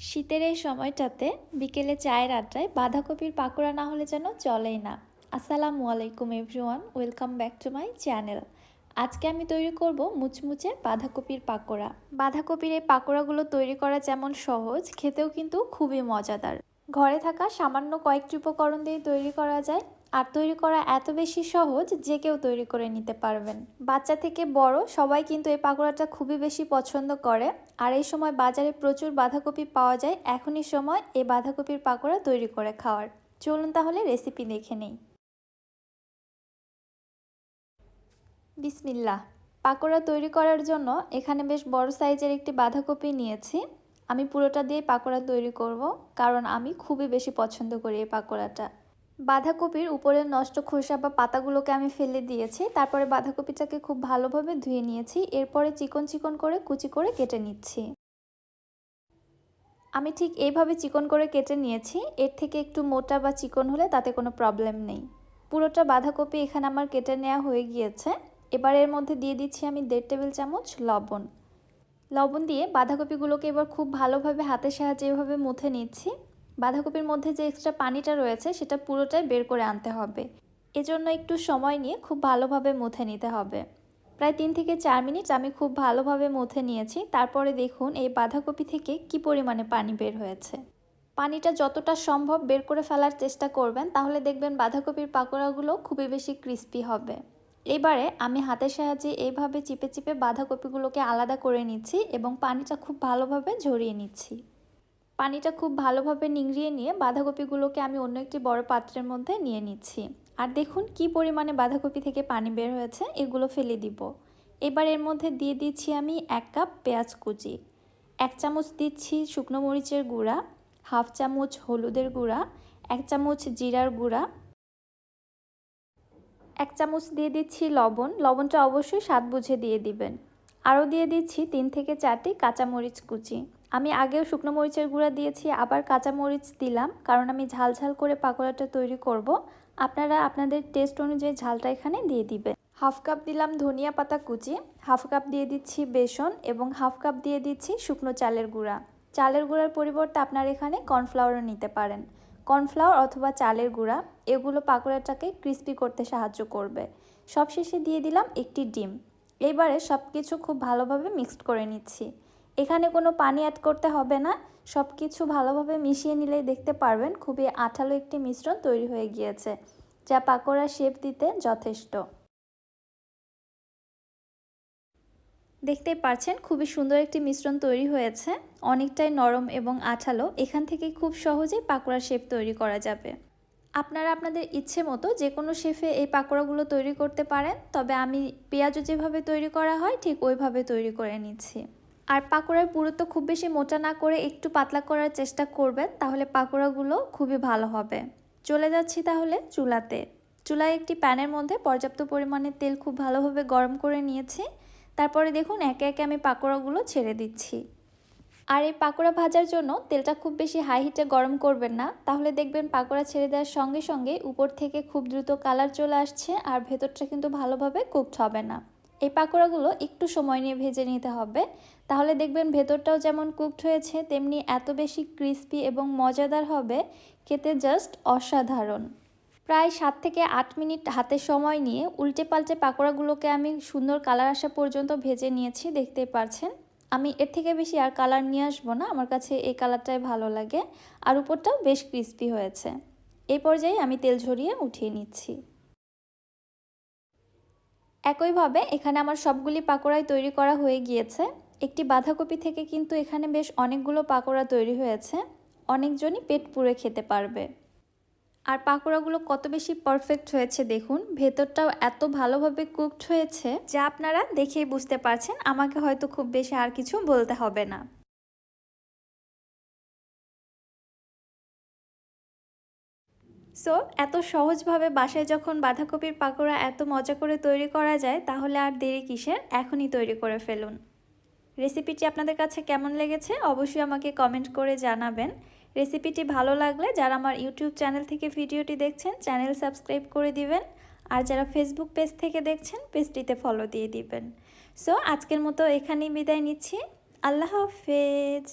শীতের এই সময়টাতে বিকেলে চায়ের আড্ডায় বাঁধাকপির পাকোড়া না হলে যেন চলেই না। আসসালামু আলাইকুম everyone, welcome back to my channel. আজকে আমি তৈরি করব মুচমুচে বাঁধাকপির পাকোড়া। বাঁধাকপির এই পাকোড়াগুলো তৈরি করা যেমন সহজ, খেতেও কিন্তু খুবই মজাদার। ঘরে থাকা সামান্য কয়েকটি উপকরণ দিয়ে তৈরি করা যায়, আর তৈরি করা এত বেশি সহজ যে কেউ তৈরি করে নিতে পারবেন। বাচ্চা থেকে বড় সবাই কিন্তু এই পাকোড়াটা খুবই বেশি পছন্দ করে। আর এই সময় বাজারে প্রচুর বাঁধাকপি পাওয়া যায়, এখনই সময় এই বাঁধাকপির পাকোড়া তৈরি করে খাওয়ার। চলুন তাহলে রেসিপি দেখে নেই। বিসমিল্লাহ। পাকোড়া তৈরি করার জন্য এখানে বেশ বড় সাইজের একটি বাঁধাকপি নিয়েছি। আমি পুরোটা দিয়ে পাকোড়া তৈরি করব, কারণ আমি খুবই বেশি পছন্দ করি এই পাকোড়াটা। বাঁধাকপির উপরের নষ্ট খোসা বা পাতাগুলোকে আমি ফেলে দিয়েছি। তারপরে বাঁধাকপিটাকে খুব ভালোভাবে ধুয়ে নিয়েছি। এরপরে চিকন চিকন করে কুচি করে কেটে নিচ্ছি। আমি ঠিক এইভাবে চিকন করে কেটে নিয়েছি। এর থেকে একটু মোটা বা চিকন হলে তাতে কোনো প্রবলেম নেই। পুরোটা বাঁধাকপি এখানে আমার কেটে নেওয়া হয়ে গিয়েছে। এবার এর মধ্যে দিয়ে দিচ্ছি আমি 1.5 টেবিল চামচ লবণ। লবণ দিয়ে বাঁধাকপিগুলোকে এবার খুব ভালোভাবে হাতের সাহায্যে এভাবে মুথে নিচ্ছি। বাঁধাকপির মধ্যে যে এক্সট্রা পানিটা রয়েছে সেটা পুরোটাই বের করে আনতে হবে। এজন্য একটু সময় নিয়ে খুব ভালোভাবে মুথে নিতে হবে। প্রায় 3 থেকে 4 মিনিট আমি খুব ভালোভাবে মুথে নিয়েছি। তারপরে দেখুন এই বাঁধাকপি থেকে কি পরিমাণে পানি বের হয়েছে। পানিটা যতটা সম্ভব বের করে ফেলার চেষ্টা করবেন, তাহলে দেখবেন বাঁধাকপির পাকোড়াগুলো খুবই বেশি ক্রিস্পি হবে। এবারে আমি হাতের সাহায্যে এইভাবে চিপে চিপে বাঁধাকপিগুলোকে আলাদা করে নিচ্ছি এবং পানিটা খুব ভালোভাবে ঝরিয়ে নিচ্ছি। পানিটা খুব ভালোভাবে নিংড়িয়ে নিয়ে বাঁধাকপিগুলোকে আমি অন্য একটি বড় পাত্রের মধ্যে নিয়ে নিচ্ছি। আর দেখুন কি পরিমাণে বাঁধাকপি থেকে পানি বের হয়েছে, এগুলো ফেলে দিব। এবার এর মধ্যে দিয়ে দিচ্ছি আমি 1 কাপ পেঁয়াজ কুচি, 1 চামচ দিচ্ছি শুকনো মরিচের গুঁড়া, হাফ চামচ হলুদের গুঁড়া, 1 চামচ জিরার গুঁড়া, 1 চামচ দিয়ে দিচ্ছি লবণ। লবণটা অবশ্যই স্বাদ বুঝে দিয়ে দিবেন। আরও দিয়ে দিচ্ছি 3 থেকে 4টি কাঁচামরিচ কুচি। আমি আগেও শুকনো মরিচের গুঁড়া দিয়েছি, আবার কাঁচামরিচ দিলাম, কারণ আমি ঝাল ঝাল করে পাকোড়াটা তৈরি করব। আপনারা আপনাদের টেস্ট অনুযায়ী ঝালটা এখানে দিয়ে দিবেন। হাফ কাপ দিলাম ধনিয়া পাতা কুচি, হাফ কাপ দিয়ে দিচ্ছি বেসন এবং হাফ কাপ দিয়ে দিচ্ছি শুকনো চালের গুঁড়া। চালের গুঁড়ার পরিবর্তে আপনারা এখানে কর্নফ্লাওয়ারও নিতে পারেন। কর্নফ্লাওয়ার অথবা চালের গুঁড়া, এগুলো পাকোড়াটাকে ক্রিস্পি করতে সাহায্য করবে। সবশেষে দিয়ে দিলাম একটি ডিম। এবারে সব কিছু খুব ভালোভাবে মিক্সড করে নিচ্ছি। এখানে কোনো পানি অ্যাড করতে হবে না। সব কিছু ভালোভাবে মিশিয়ে নিলেই দেখতে পারবেন খুবই আঠালো একটি মিশ্রণ তৈরি হয়ে গিয়েছে, যা পাকোড়ার শেপ দিতে যথেষ্ট। দেখতেই পাচ্ছেন খুবই সুন্দর একটি মিশ্রণ তৈরি হয়েছে, অনেকটাই নরম এবং আঠালো। এখান থেকে খুব সহজেই পাকোড়ার শেপ তৈরি করা যাবে। আপনারা আপনাদের ইচ্ছে মতো যে কোনো শেফে এই পাকোড়াগুলো তৈরি করতে পারেন, তবে আমি পেঁয়াজও যেভাবে তৈরি করা হয় ঠিক ওইভাবে তৈরি করে নিচ্ছি। আর পাকোড়ার পুরুত্ব খুব বেশি মোটা না করে একটু পাতলা করার চেষ্টা করবেন, তাহলে পাকোড়াগুলো খুবই ভালো হবে। চলে যাচ্ছি তাহলে চুলাতে। চুলায় একটি প্যানের মধ্যে পর্যাপ্ত পরিমাণে তেল খুব ভালোভাবে গরম করে নিয়েছি। তারপরে দেখুন একে একে আমি পাকোড়াগুলো ছেড়ে দিচ্ছি। আর এই পাকোড়া ভাজার জন্য তেলটা খুব বেশি হাই হিটে গরম করবেন না, তাহলে দেখবেন পাকোড়া ছেড়ে দেওয়ার সঙ্গে সঙ্গে উপর থেকে খুব দ্রুত কালার চলে আসছে, আর ভেতরটা কিন্তু ভালোভাবে কুকড হবে না। এই পাকোড়াগুলো একটু সময় নিয়ে ভেজে নিতে হবে, তাহলে দেখবেন ভেতরটাও যেমন কুকড হয়েছে তেমনি এত বেশি ক্রিস্পি এবং মজাদার হবে, খেতে জাস্ট অসাধারণ। প্রায় 7 থেকে 8 মিনিট হাতে সময় নিয়ে উল্টে পাল্টে পাকোড়াগুলোকে আমি সুন্দর কালার আসা পর্যন্ত ভেজে নিয়েছি, দেখতেই পাচ্ছেন। আমি এর থেকে বেশি আর কালার নিয়ে আসবো না, আমার কাছে এই কালারটাই ভালো লাগে। আর উপরটাও বেশ ক্রিস্পি হয়েছে। এই পর্যায়ে আমি তেল ঝরিয়ে উঠিয়ে নিচ্ছি। একইভাবে এখানে আমার সবগুলি পাকোড়াই তৈরি করা হয়ে গিয়েছে। একটি বাঁধাকপি থেকে কিন্তু এখানে বেশ অনেকগুলো পাকোড়া তৈরি হয়েছে, অনেকজনই পেট পুরে খেতে পারবে। আর পাকোড়াগুলো কত বেশি পারফেক্ট হয়েছে দেখুন, ভেতরটাও এত ভালোভাবে কুকড হয়েছে যা আপনারা দেখেই বুঝতে পারছেন, আমাকে হয়তো খুব বেশি আর কিছু বলতে হবে না। সো এত সহজভাবে বাসায় যখন বাঁধাকপির পাকোড়া এত মজা করে তৈরি করা যায়, তাহলে আর দেরি কিসের, এখনই তৈরি করে ফেলুন। রেসিপিটি আপনাদের কাছে কেমন লেগেছে অবশ্যই আমাকে কমেন্ট করে জানাবেন। রেসিপিটি ভালো লাগলে যারা আমার ইউটিউব চ্যানেল থেকে ভিডিওটি দেখছেন চ্যানেল সাবস্ক্রাইব করে দিবেন, আর যারা ফেসবুক পেজ থেকে দেখছেন পেজটিতে ফলো দিয়ে দিবেন। সো আজকের মতো এখানেই বিদায় নিচ্ছি। আল্লাহ হাফেজ।